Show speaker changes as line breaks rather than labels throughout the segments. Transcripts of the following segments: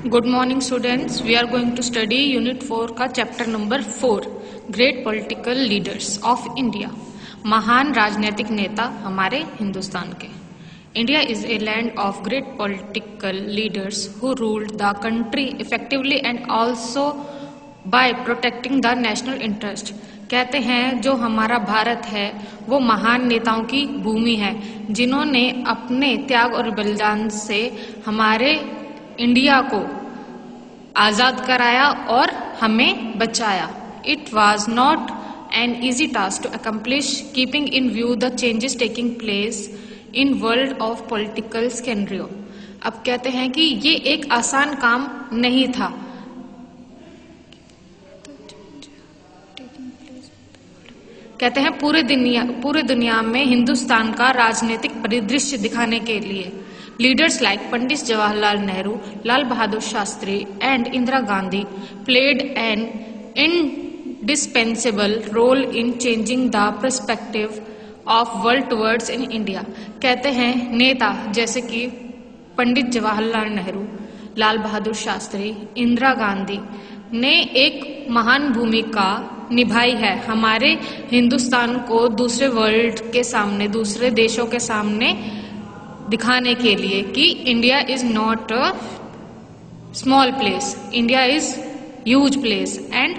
Good morning students. We are going to study Unit 4 का chapter number 4 great political leaders of India. महान राजनीतिक नेता हमारे हिंदुस्तान के। India is a land of great political leaders who ruled the country effectively and also by protecting the national interest. कहते हैं जो हमारा भारत है वो महान नेताओं की भूमि है जिन्होंने अपने त्याग और बलिदान से हमारे इंडिया को आजाद कराया और हमें बचाया। It was not an easy task to accomplish keeping in view the changes taking place in world of political scenario. अब कहते हैं कि ये एक आसान काम नहीं था। कहते हैं पूरे दुनिया में हिंदुस्तान का राजनीतिक परिदृश्य दिखाने के लिए leaders like Pandit Jawaharlal Nehru, Lal Bahadur Shastri and Indira Gandhi played an indispensable role in changing the perspective of world towards in India। कहते हैं नेता जैसे कि पंडित जवाहरलाल नेहरू, लाल बहादुर शास्त्री, इंदिरा गांधी ने एक महान भूमिका निभाई है हमारे हिंदुस्तान को दूसरे वर्ल्ड के सामने, दूसरे देशों के सामने दिखाने के लिए कि India is not a small place, India is huge place and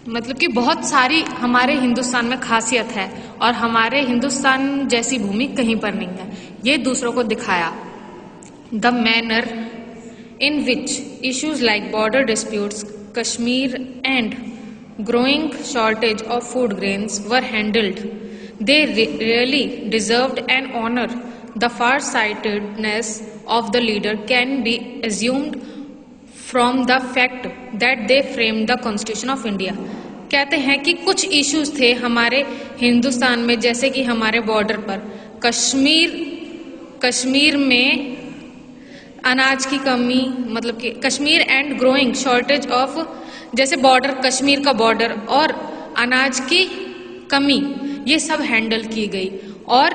मतलब कि बहुत सारी हमारे हिंदुस्तान में खासियत है और हमारे हिंदुस्तान जैसी भूमि कहीं पर नहीं है। ये दूसरों को दिखाया। The manner in which issues like border disputes, Kashmir and growing shortage of food grains were handled, they really deserved an honor. The far-sightedness of the leader can be assumed from the fact that they framed the Constitution of India। कहते हैं कि कुछ issues थे हमारे हिंदुस्तान में, जैसे कि हमारे बॉर्डर पर कश्मीर में अनाज की कमी, मतलब कि Kashmir and growing shortage of, जैसे बॉर्डर, कश्मीर का बॉर्डर और अनाज की कमी, ये सब हैंडल की गई। और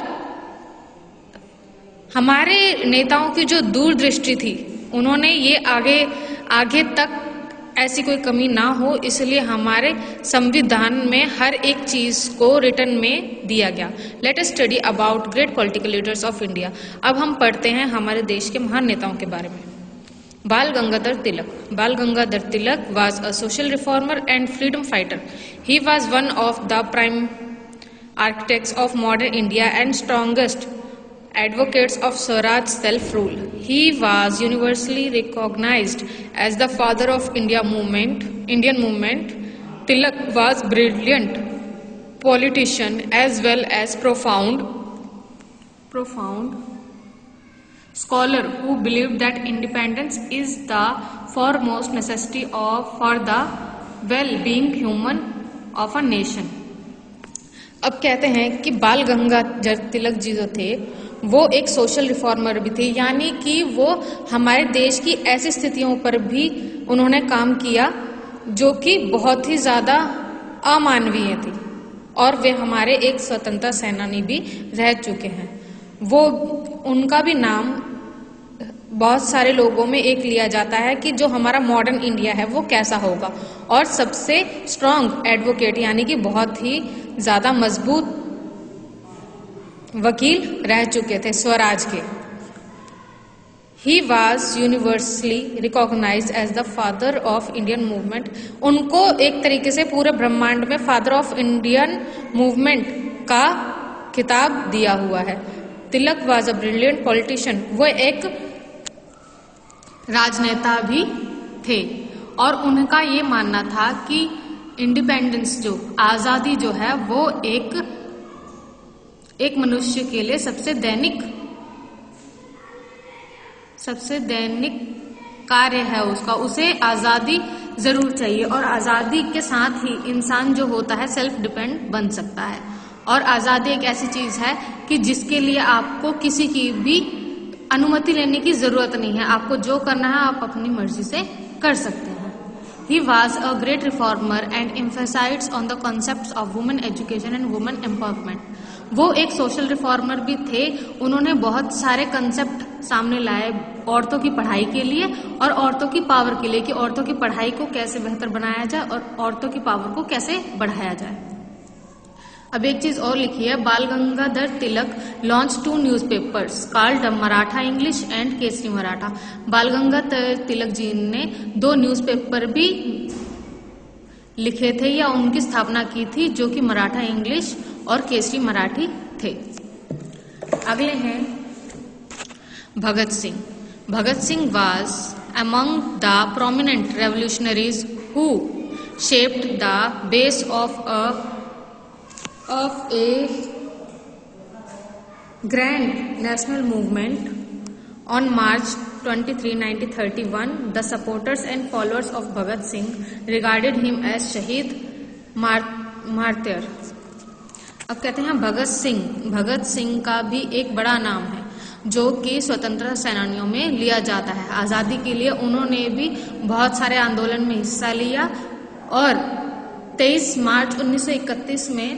हमारे नेताओं की जो दूरदृष्टि थी, उन्होंने ये आगे तक ऐसी कोई कमी ना हो, इसलिए हमारे संविधान में हर एक चीज को रिटर्न में दिया गया। Let us study about great political leaders of India. अब हम पढ़ते हैं हमारे देश के महान नेताओं के बारे में। बाल गंगाधर तिलक। बाल गंगाधर तिलक was a social reformer and freedom fighter. He was one of the prime architects of modern India and strongest advocates of Swaraj self-rule. He was universally recognized as the father of Indian movement. Tilak was brilliant politician as well as profound scholar who believed that independence is the foremost necessity for the well-being human of a nation। अब कहते हैं कि बाल गंगाधर तिलक जी जो थे वो एक social reformer भी थे, यानी कि वो हमारे देश की ऐसी स्थितियों पर भी उन्होंने काम किया जो कि बहुत ही ज्यादा अमानवीय थी, और वे हमारे एक स्वतंत्रता सेनानी भी रह चुके हैं। वो उनका भी नाम बहुत सारे लोगों में एक लिया जाता है कि जो हमारा मॉडर्न इंडिया है वो कैसा होगा, और सबसे स्ट्रॉन्ग एडवोकेट यानी कि बहुत ही ज्यादा मजबूत वकील रह चुके थे स्वराज के। He was universally recognised as the father of Indian movement. उनको एक तरीके से पूरे ब्रह्मांड में फादर ऑफ इंडियन मूवमेंट का खिताब दिया हुआ है। तिलक वॉज अ ब्रिलियंट पॉलिटिशियन। वो एक राजनेता भी थे और उनका ये मानना था कि इंडिपेंडेंस, जो आजादी जो है वो एक मनुष्य के लिए सबसे दैनिक कार्य है उसका। उसे आजादी जरूर चाहिए और आजादी के साथ ही इंसान जो होता है सेल्फ डिपेंड बन सकता है। और आजादी एक ऐसी चीज है कि जिसके लिए आपको किसी की भी अनुमति लेने की जरूरत नहीं है, आपको जो करना है आप अपनी मर्जी से कर सकते हैं। He was a great reformer and emphasized on the concepts of women education and women empowerment। वो एक सोशल रिफॉर्मर भी थे, उन्होंने बहुत सारे कंसेप्ट सामने लाए औरतों की पढ़ाई के लिए और औरतों की पावर के लिए कि औरतों की पढ़ाई को कैसे बेहतर बनाया जाए और औरतों की पावर को कैसे बढ़ाया जाए। अब एक चीज और लिखी है, Bal Gangadhar Tilak launch 2 newspapers called Maratha English and Kesari Maratha. Bal Gangadhar Tilak ji ने 2 न्यूज़पेपर भी लिखे थे या उनकी स्थापना की थी जो कि मराठा इंग्लिश और केसरी मराठी थे। अगले हैं Bhagat Singh. Bhagat Singh was among the prominent revolutionaries who shaped the base of a grand national movement. On March 23, 1931, the supporters and followers of Bhagat Singh regarded him as शहीद मार्tyr। अब कहते हैं भगत सिंह का भी एक बड़ा नाम है जो कि स्वतंत्रता सेनानियों में लिया जाता है। आज़ादी के लिए उन्होंने भी बहुत सारे आंदोलन में हिस्सा लिया और 23 मार्च 1931 में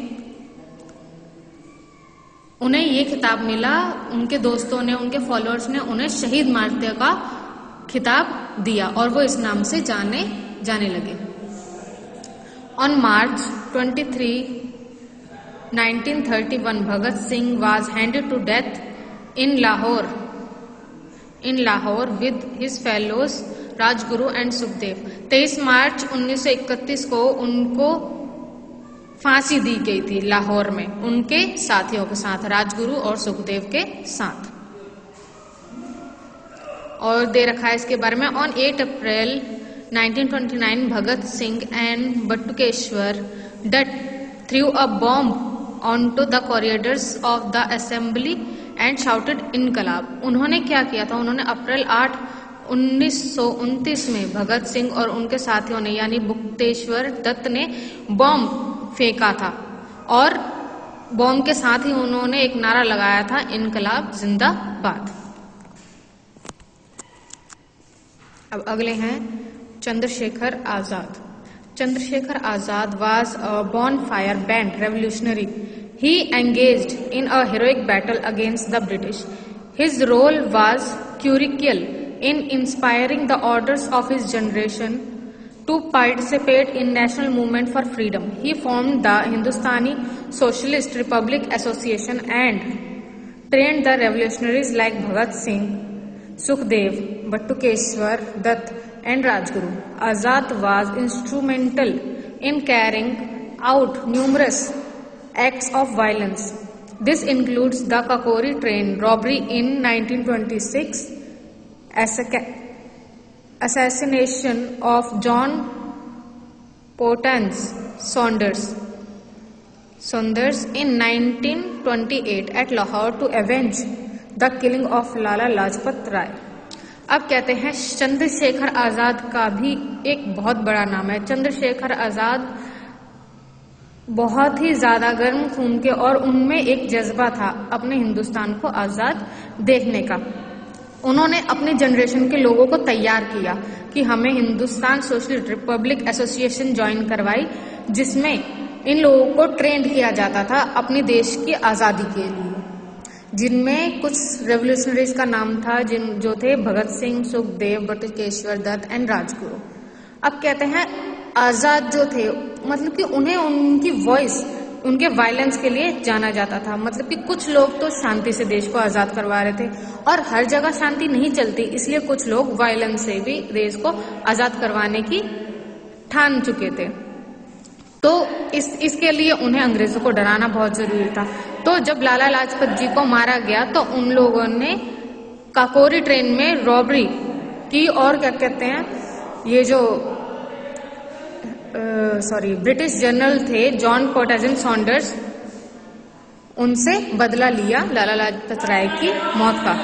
उन्हें ये खिताब मिला, उनके दोस्तों ने, उनके फॉलोअर्स ने उन्हें शहीद मार्tyr का खिताब दिया और वो इस नाम से जाने लगे। On March 23, 1931, Bhagat Singh was handed to death in Lahore with his fellows Rajguru and Sukhdev. 23 मार्च 1931 को उनको फांसी दी गई थी लाहौर में उनके साथियों के साथ, राजगुरु और सुखदेव के साथ। और दे रखा है इसके बारे में, on 8 April 1929 Bhagat Singh and Batukeshwar Dutt threw a bomb onto the corridors of the assembly and shouted इनकलाब। उन्होंने क्या किया था, उन्होंने अप्रैल 8, 1929 में भगत सिंह और उनके साथियों ने यानी बटुकेश्वर दत्त ने बॉम्ब फेंका था और बॉम्ब के साथ ही उन्होंने एक नारा लगाया था, इनकलाब जिंदाबाद। अब अगले हैं Chandrashekhar Azad. Chandrasekhar Azad was a bonfire band revolutionary. He engaged in a heroic battle against the British. His role was crucial in inspiring the orders of his generation to participate in national movement for freedom. He formed the Hindustani Socialist Republic Association and trained the revolutionaries like Bhagat Singh, Sukhdev, Bhatukeshwar Dutt and Rajguru. Azad was instrumental in carrying out numerous acts of violence. This includes the Kakori train robbery in 1926, assassination of John Portans Saunders in 1928 at Lahore to avenge the killing of Lala Lajpat Rai. अब कहते हैं चंद्रशेखर आजाद का भी एक बहुत बड़ा नाम है। चंद्रशेखर आजाद बहुत ही ज्यादा गर्म खून के और उनमें एक जज्बा था अपने हिंदुस्तान को आजाद देखने का। उन्होंने अपने जनरेशन के लोगों को तैयार किया कि हमें Hindustan socialist Republic association join करवाई, जिसमें इन लोगों को ट्रेंड किया जाता था अपने देश की आजादी के लिए, जिनमें कुछ रेवोल्यूशनरीज का नाम था जो थे भगत सिंह, सुखदेव, बटुकेश्वर दत्त एंड राजगुरु। अब कहते हैं आजाद जो थे, मतलब कि उन्हें उनकी वॉइस, उनके वायलेंस के लिए जाना जाता था। मतलब कि कुछ लोग तो शांति से देश को आजाद करवा रहे थे और हर जगह शांति नहीं चलती, इसलिए कुछ लोग वायलेंस से भी देश को आजाद करवाने की ठान चुके थे। तो इसके लिए उन्हें अंग्रेजों को डराना बहुत जरूरी था। तो जब लाला लाजपत जी को मारा गया तो उन लोगों ने काकोरी ट्रेन में रॉबरी की और क्या कहते हैं, ये जो ब्रिटिश जनरल थे जॉन पोर्टन सॉन्डर्स, उनसे बदला लिया लाला लाजपत राय की मौत का।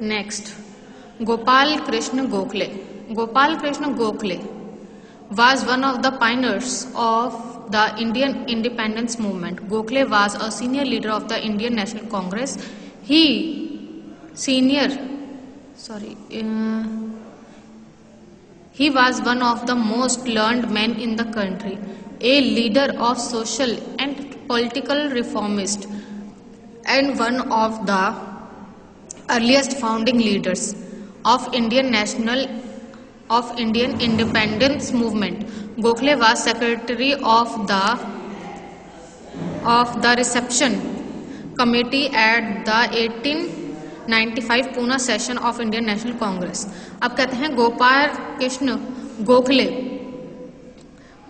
Next, Gopal Krishna Gokhale. Gopal Krishna Gokhale was one of the pioneers of the Indian independence movement. Gokhale was a senior leader of the Indian National Congress. He was one of the most learned men in the country, a leader of social and political reformist and one of the earliest founding leaders of Indian independence movement. Gokhale was secretary of the reception committee at the 1895 Pune session of Indian National Congress. अब कहते हैं गोपाल कृष्ण गोखले,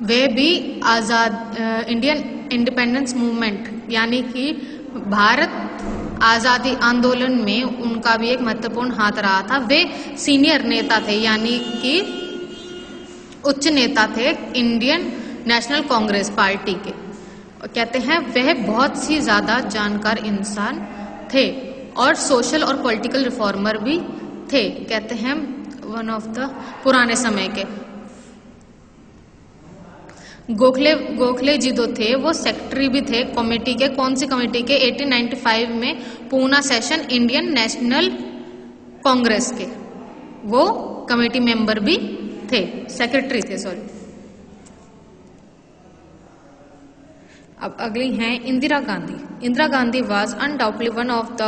वे भी आजाद Indian independence movement यानी कि भारत आजादी आंदोलन में उनका भी एक महत्वपूर्ण हाथ रहा था। वे सीनियर नेता थे यानी कि उच्च नेता थे इंडियन नेशनल कांग्रेस पार्टी के। कहते हैं वह बहुत सी ज्यादा जानकार इंसान थे और सोशल और पॉलिटिकल रिफॉर्मर भी थे। कहते हैं वन ऑफ द पुराने समय के गोखले जी जो थे वो सेक्रेटरी भी थे कमेटी के। कौन सी कमेटी के? 1895 में Poona session Indian national Congress के वो कमेटी मेंबर भी थे, सेक्रेटरी थे सॉरी। अब अगली हैं Indira Gandhi. Indira Gandhi was undoubtedly one of the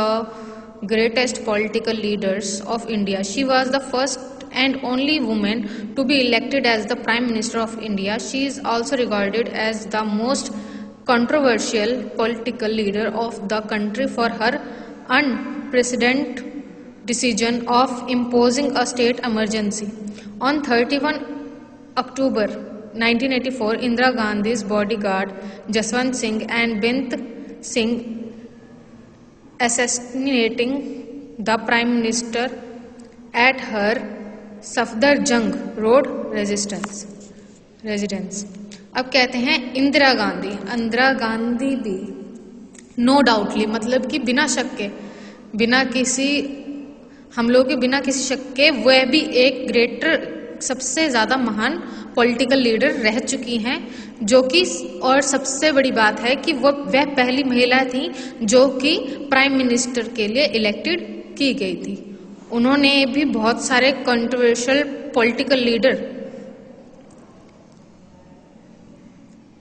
greatest political leaders of India. She was the first and only woman to be elected as the Prime Minister of India. She is also regarded as the most controversial political leader of the country for her unprecedented decision of imposing a state emergency. On 31 October 1984, Indira Gandhi's bodyguard Jaswant Singh and Bint Singh assassinating the Prime Minister at her Safdarjung road residence. अब कहते हैं इंदिरा गांधी भी no doubtly मतलब कि बिना शक के, बिना किसी हम लोग के बिना किसी शक के वह भी एक ग्रेटर सबसे ज्यादा महान पॉलिटिकल लीडर रह चुकी हैं। जो कि और सबसे बड़ी बात है कि वह पहली महिला थी जो कि प्राइम मिनिस्टर के लिए इलेक्टेड की गई थी। उन्होंने भी बहुत सारे कंट्रोवर्शियल पॉलिटिकल लीडर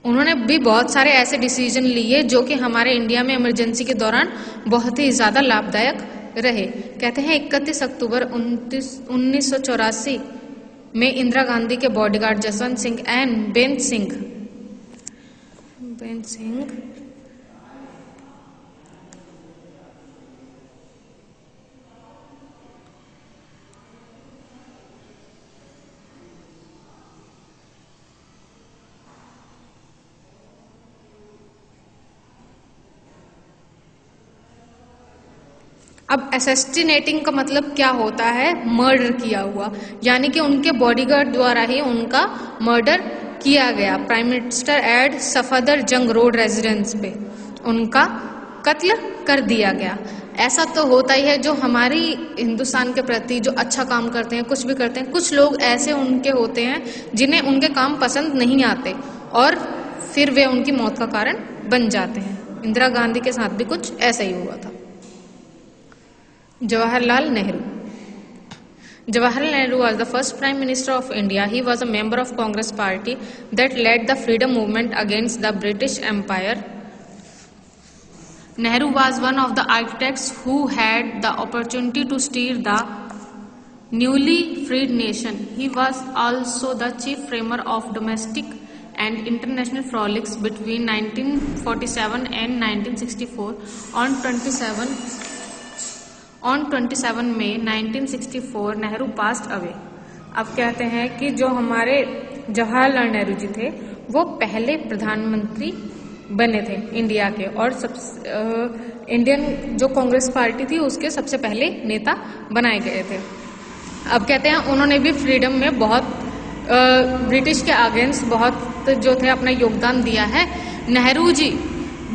उन्होंने भी बहुत सारे ऐसे डिसीजन लिए जो कि हमारे इंडिया में इमरजेंसी के दौरान बहुत ही ज्यादा लाभदायक रहे। कहते हैं 31 अक्टूबर 1984 में इंदिरा गांधी के bodyguard Jaswant Singh and Ben Singh अब असैसिनेटिंग का मतलब क्या होता है? मर्डर किया हुआ, यानी कि उनके बॉडीगार्ड द्वारा ही उनका मर्डर किया गया। Prime minister eight Safdarjung road residence पे उनका कत्ल कर दिया गया। ऐसा तो होता ही है जो हमारी हिंदुस्तान के प्रति जो अच्छा काम करते हैं, कुछ भी करते हैं, कुछ लोग ऐसे उनके होते हैं जिन्हें उनके काम पसंद नहीं आते और फिर वे उनकी मौत का कारण बन जाते हैं। इंदिरा गांधी के साथ भी कुछ ऐसा ही हुआ था। Jawaharlal Nehru was the first Prime Minister of India. He was a member of Congress Party that led the freedom movement against the British Empire. Nehru was one of the architects who had the opportunity to steer the newly freed nation. He was also the chief framer of domestic and international frolics between 1947 and 1964. On 27 May 1964 Nehru passed away. अब कहते हैं कि जो हमारे जवाहरलाल नेहरू जी थे वो पहले प्रधानमंत्री बने थे इंडिया के और इंडियन जो कांग्रेस पार्टी थी उसके सबसे पहले नेता बनाए गए थे। अब कहते हैं उन्होंने भी फ्रीडम में बहुत ब्रिटिश के अगेंस्ट बहुत जो थे अपना योगदान दिया है। नेहरू जी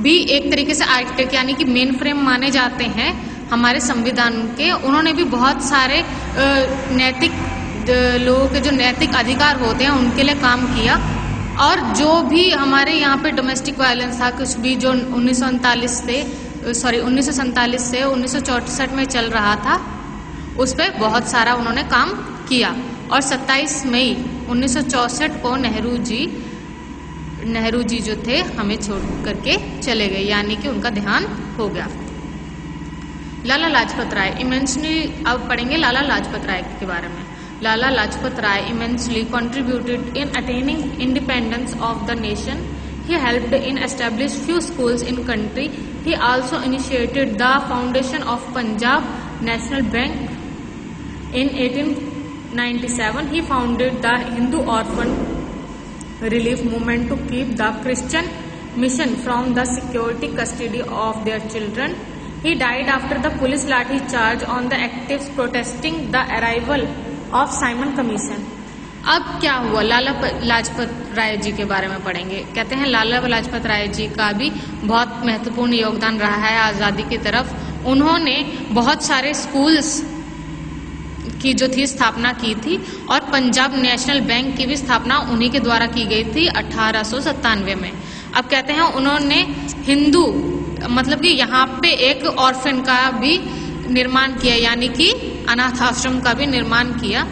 भी एक तरीके से आर्किटेक्ट यानी कि मेन फ्रेम माने जाते हैं हमारे संविधान के। उन्होंने भी बहुत सारे नैतिक लोगों के जो नैतिक अधिकार होते हैं उनके लिए काम किया और जो भी हमारे यहाँ पे डोमेस्टिक वायलेंस था कुछ भी जो 1947 से 1964 में चल रहा था उस पर बहुत सारा उन्होंने काम किया। और 27 मई 1964 को नेहरू जी नेहरू जी जो थे हमें छोड़ करके चले गए, यानी कि उनका देहांत हो गया। लाला लाजपत राय इमेंसली, अब पढ़ेंगे लाला लाजपत राय के बारे में। Lala Lajpat Rai immensely contributed in attaining independence of the nation. He helped in establish few schools in country. He also initiated the foundation of Punjab National Bank. In 1897, he founded the Hindu Orphan Relief Movement to keep the Christian mission from the security custody of their children. He died after the police lathi charge on the actives protesting the arrival of Simon commission. अब क्या हुआ, लाला लाजपत राय जी के बारे में पढ़ेंगे। कहते हैं लाला लाजपत राय जी का भी बहुत महत्वपूर्ण योगदान रहा है आज़ादी की तरफ। उन्होंने बहुत सारे स्कूल्स की जो थी स्थापना की थी और पंजाब नेशनल बैंक की भी स्थापना उन्हीं के द्वारा की गई थी 1897 में। अब कहते हैं उन्होंने हिंदू मतलब कि यहाँ पे एक ऑर्फन का भी निर्माण किया, यानी कि अनाथ आश्रम का भी निर्माण किया,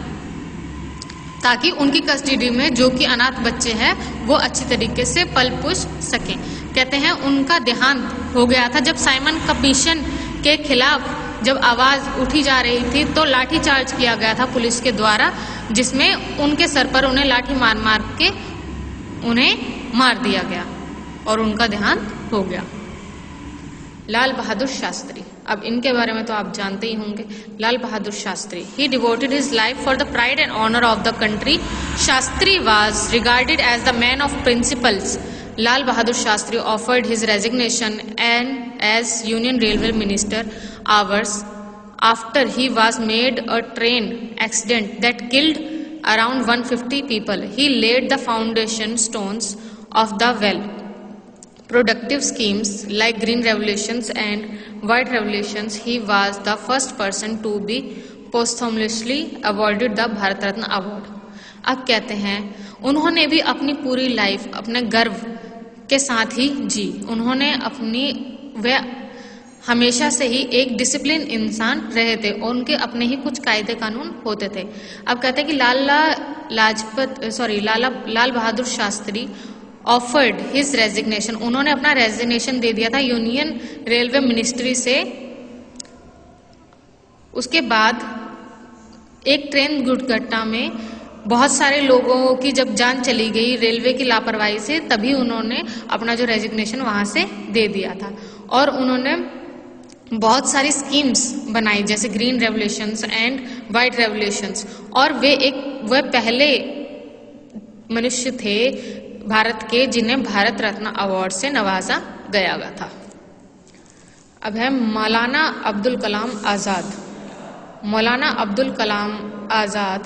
ताकि उनकी कस्टडी में जो कि अनाथ बच्चे हैं वो अच्छी तरीके से पल पुष सकें। कहते हैं उनका देहांत हो गया था जब साइमन कमीशन के खिलाफ जब आवाज उठी जा रही थी तो लाठी चार्ज किया गया था पुलिस के द्वारा, जिसमें उनके सर पर उन्हें लाठी मार मार के उन्हें मार दिया गया और उनका देहांत हो गया। लाल बहादुर शास्त्री, अब इनके बारे में तो आप जानते ही होंगे। Lal Bahadur Shastri, he devoted his life for the pride and honor of the country. Shastri was regarded as the man of principles. Lal Bahadur Shastri offered his resignation and as Union Railway Minister hours after he was made a train accident that killed around 150 people. He laid the foundation stones of the well productive schemes like green revolutions and white revolutions. He was the first person to be posthumously awarded the Bharat Ratna Award. अब कहते हैं उन्होंने भी अपनी पूरी life अपने गर्व के साथ ही जी। उन्होंने अपनी वे हमेशा से ही एक डिसिप्लिन इंसान रहे थे और उनके अपने ही कुछ कायदे कानून होते थे। अब कहते हैं कि Lal Bahadur Shastri offered his resignation, उन्होंने अपना रेजिग्नेशन दे दिया था यूनियन रेलवे मिनिस्ट्री से। उसके बाद एक ट्रेन दुर्घटना में बहुत सारे लोगों की जब जान चली गई रेलवे की लापरवाही से, तभी उन्होंने अपना जो रेजिग्नेशन वहां से दे दिया था। और उन्होंने बहुत सारी स्कीम्स बनाई जैसे green revolutions and white revolutions, और वे पहले मनुष्य थे भारत के जिन्हें भारत रत्न अवार्ड से नवाजा गया था। अब है मौलाना अब्दुल कलाम आजाद। मौलाना Abdul Kalam Azad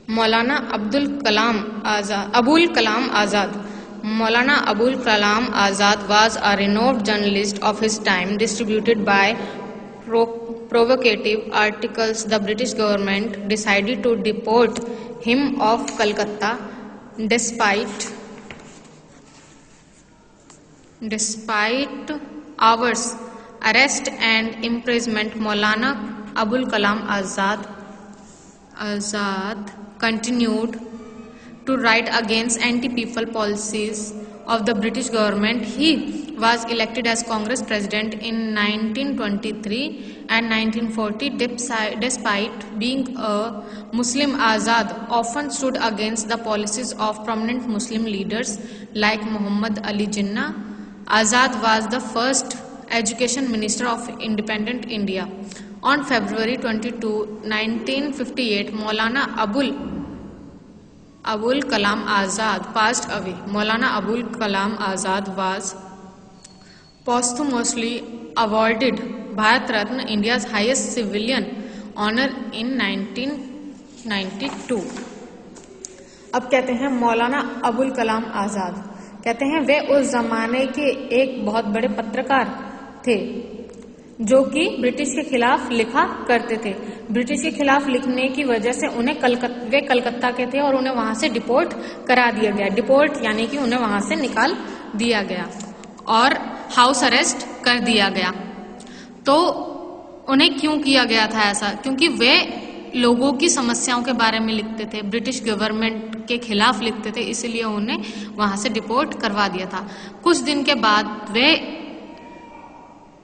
Maulana Abul Kalam Azad Maulana Abul Kalam Azad was a renowned journalist of his time. Distributed by provocative articles, the British government decided to deport him of Calcutta. Despite hours arrest and imprisonment, Maulana Abul Kalam Azad continued to write against anti-people policies of the British government. He was elected as Congress President in 1923 and 1940. Despite being a Muslim, Azad often stood against the policies of prominent Muslim leaders like Muhammad Ali Jinnah. Azad was the first education minister of independent India. On February 22, 1958, Maulana Abul Kalam Azad passed away. Maulana Abul Kalam Azad was posthumously awarded Bharat Ratna, India's highest civilian honor, in 1992. अब कहते हैं मौलाना अबुल कलाम आजाद, कहते हैं वे उस जमाने के एक बहुत बड़े पत्रकार थे जो कि ब्रिटिश के खिलाफ लिखा करते थे। ब्रिटिश के खिलाफ लिखने की वजह से वे कलकत्ता के थे और उन्हें वहां से डिपोर्ट करा दिया गया। डिपोर्ट यानी कि उन्हें वहां से निकाल दिया गया और हाउस अरेस्ट कर दिया गया। तो उन्हें क्यों किया गया था ऐसा? क्योंकि वे लोगों की समस्याओं के बारे में लिखते थे, ब्रिटिश गवर्नमेंट के खिलाफ लिखते थे, इसलिए उन्हें वहां से डिपोर्ट करवा दिया था। कुछ दिन के बाद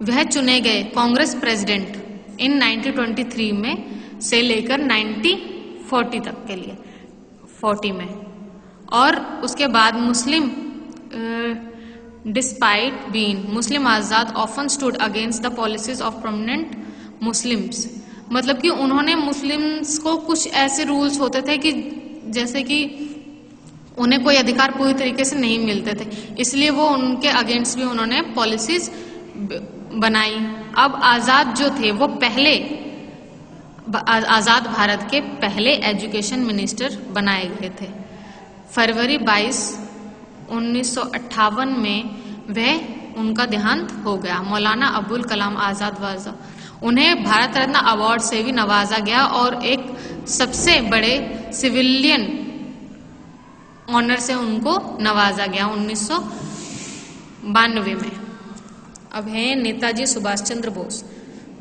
वह चुने गए कांग्रेस प्रेसिडेंट इन 1923 में से लेकर 1940 तक के लिए 40 में। और उसके बाद Muslim despite being Muslim Azad often stood against the policies of prominent Muslims, मतलब कि उन्होंने मुस्लिम्स को कुछ ऐसे रूल्स होते थे कि जैसे कि उन्हें कोई अधिकार पूरी तरीके से नहीं मिलते थे, इसलिए वो उनके अगेंस्ट भी उन्होंने पॉलिसीज बनाई। अब आजाद जो थे वो पहले आजाद भारत के पहले एजुकेशन मिनिस्टर बनाए गए थे। फरवरी 22, 1958 में वह उनका देहांत हो गया। मौलाना अबुल कलाम आजाद वाजा, उन्हें भारत रत्न अवार्ड से भी नवाजा गया और एक सबसे बड़े सिविलियन ऑनर से उनको नवाजा गया 1992 में। अब है Netaji Subhash Chandra Bose.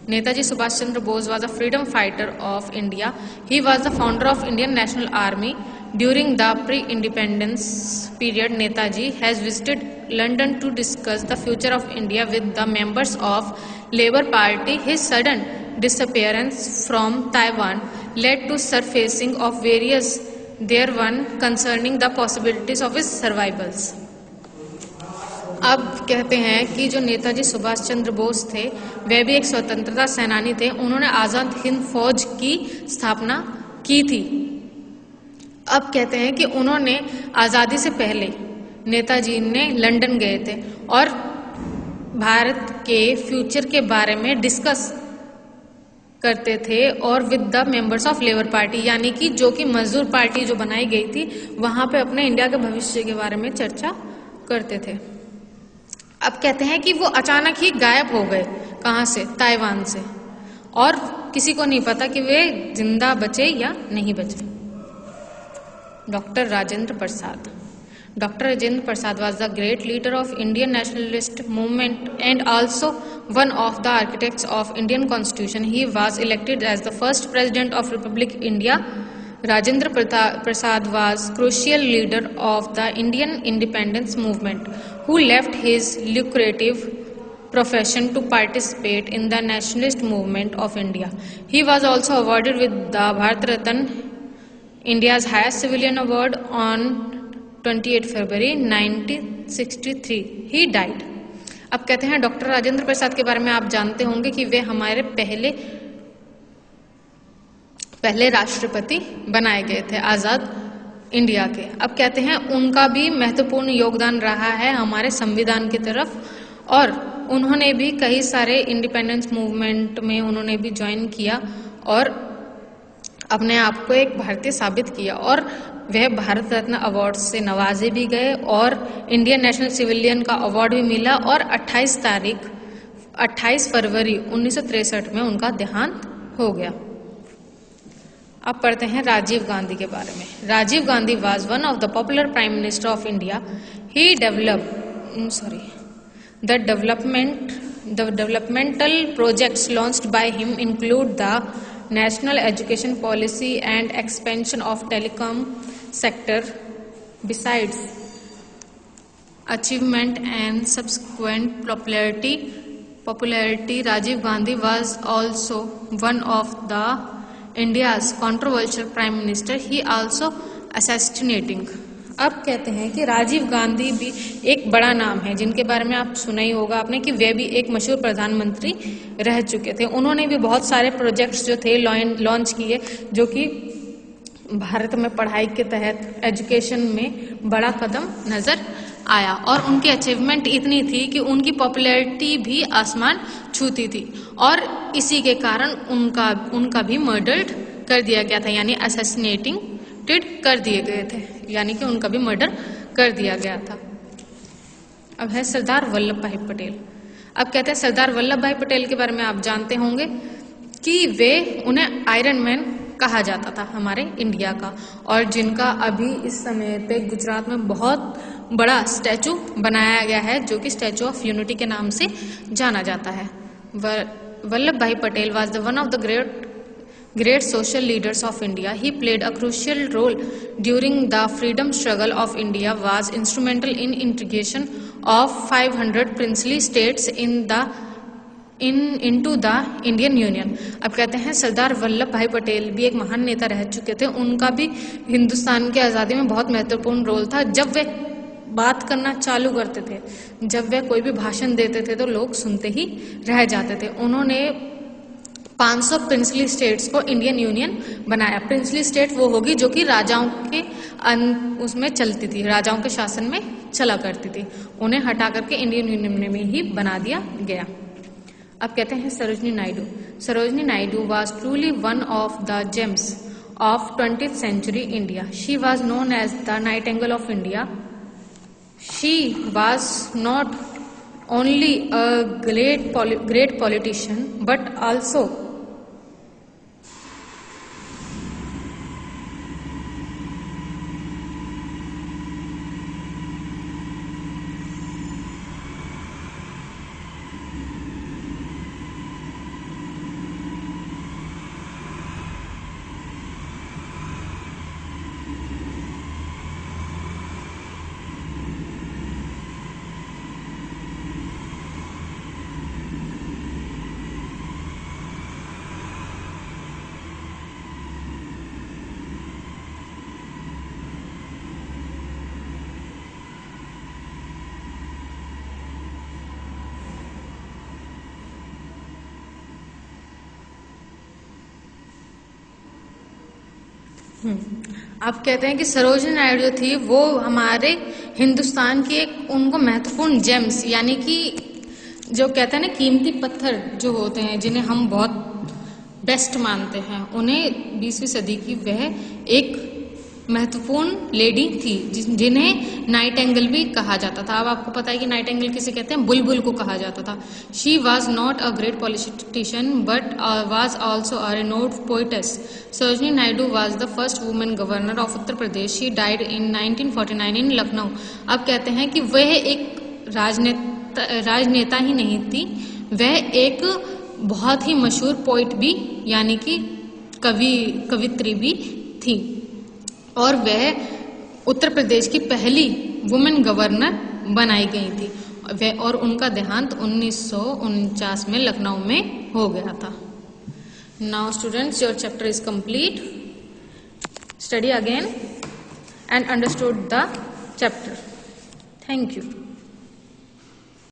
Netaji Subhash Chandra Bose was a freedom fighter of India. He was the founder of Indian National Army. During the pre-independence period, Netaji has visited London to discuss the future of India with the members of Labour Party. His sudden disappearance from Taiwan led to surfacing of various there one concerning the possibilities of his survivals. अब कहते हैं कि जो नेताजी सुभाष चंद्र बोस थे वे भी एक स्वतंत्रता सेनानी थे। उन्होंने आजाद हिंद फौज की स्थापना की थी। अब कहते हैं कि उन्होंने आजादी से पहले नेताजी ने लंदन गए थे और भारत के फ्यूचर के बारे में डिस्कस करते थे और with the members of labour party, यानी कि जो कि मजदूर पार्टी जो बनाई गई थी वहां पे अपने इंडिया के भविष्य के बारे में चर्चा करते थे। अब कहते हैं कि वो अचानक ही गायब हो गए। कहां से? ताइवान से, और किसी को नहीं पता कि वे जिंदा बचे या नहीं बचे। Doctor Rajendra Prasad. Dr. Rajendra Prasad was the great leader of Indian nationalist movement and also one of the architects of Indian Constitution. He was elected as the first president of Republic India. Rajendra Prasad was crucial leader of the Indian independence movement, who left his lucrative profession to participate in the nationalist movement of India. He was also awarded with the Bharat Ratna, India's highest civilian award, on 28 February 1963. He died. अब कहते हैं doctor Rajendra Prasad के बारे में आप जानते होंगे कि वे हमारे पहले राष्ट्रपति बनाए गए थे आजाद इंडिया के। अब कहते हैं उनका भी महत्वपूर्ण योगदान रहा है हमारे संविधान की तरफ, और उन्होंने भी कई सारे इंडिपेंडेंस मूवमेंट में उन्होंने भी ज्वाइन किया और अपने आप को एक भारतीय साबित किया, और वह भारत रत्न अवार्ड से नवाजे भी गए और इंडियन नेशनल सिविलियन का अवार्ड भी मिला, और 28 फरवरी 1963 में उनका देहांत हो गया। अब पढ़ते हैं राजीव गांधी के बारे में। Rajiv Gandhi was one of the popular prime minister of India. He the developmental projects launched by him include the national education policy and expansion of telecom sector. Besides achievement and subsequent popularity, Rajiv Gandhi was also one of the India's controversial prime minister. He also assassinating. अब कहते हैं कि राजीव गांधी भी एक बड़ा नाम है जिनके बारे में आप सुना ही होगा आपने कि वे भी एक मशहूर प्रधानमंत्री रह चुके थे। उन्होंने भी बहुत सारे प्रोजेक्ट्स जो थे लॉन्च किए जो कि भारत में पढ़ाई के तहत एजुकेशन में बड़ा कदम नजर आया, और उनकी अचीवमेंट इतनी थी कि उनकी पॉपुलैरिटी भी आसमान छूती थी, और इसी के कारण उनका भी मर्डर कर दिया गया था, यानी असैसिनेटेड कर दिए गए थे, यानी कि उनका भी मर्डर कर दिया गया था। अब है सरदार वल्लभ भाई पटेल। अब कहते हैं सरदार वल्लभ भाई पटेल के बारे में आप जानते होंगे कि उन्हें आयरन मैन कहा जाता था हमारे इंडिया का, और जिनका अभी इस समय पे गुजरात में बहुत बड़ा स्टैचू बनाया गया है जो कि स्टैचू ऑफ यूनिटी के नाम से जाना जाता है। वल्लभ भाई Patel was the one of the great social leaders of India. He played a crucial role during the freedom struggle of India, was instrumental in integration of 500 princely states into the Indian union. अब कहते हैं सरदार वल्लभ भाई पटेल भी एक महान नेता रह चुके थे, उनका भी हिंदुस्तान की आज़ादी में बहुत महत्वपूर्ण रोल था। जब वे बात करना चालू करते थे, जब वे कोई भी भाषण देते थे तो लोग सुनते ही रह जाते थे। उन्होंने 500 प्रिंसली स्टेट्स को इंडियन यूनियन बनाया। प्रिंसली स्टेट वो होगी जो कि राजाओं के उसमें चलती थी, राजाओं के शासन में चला करती थी, उन्हें हटा करके इंडियन यूनियन में ही बना दिया गया। अब कहते हैं Sarojini Naidu. Sarojini Naidu was truly one of the gems of 20th century India. She was known as the Nightingale of India. She was not only a great politician but also आप कहते हैं कि सरोजनी नायडू जो थी वो हमारे हिंदुस्तान की एक उनको महत्वपूर्ण जेम्स, यानी कि जो कहते हैं ना कीमती पत्थर जो होते हैं जिन्हें हम बहुत बेस्ट मानते हैं, उन्हें 20वीं सदी की वह एक महत्वपूर्ण लेडी थी जिन्हें नाइटेंगल भी कहा जाता था। अब आपको पता है कि नाइटेंगल किसे कहते हैं, बुलबुल को कहा जाता था। She was not a great politician but was also a renowned poetess. Sarojini Naidu was the first women governor of Uttar Pradesh. She died in 1949 इन लखनऊ। अब कहते हैं कि वह एक राजनेता ही नहीं थी, वह एक बहुत ही मशहूर पोइट भी यानी कि कवित्री भी थी, और वह उत्तर प्रदेश की पहली वुमेन गवर्नर बनाई गई थी। वह और उनका देहांत 1949 में लखनऊ में हो गया था। Now students, your chapter is complete. Study again and understood the chapter. Thank you.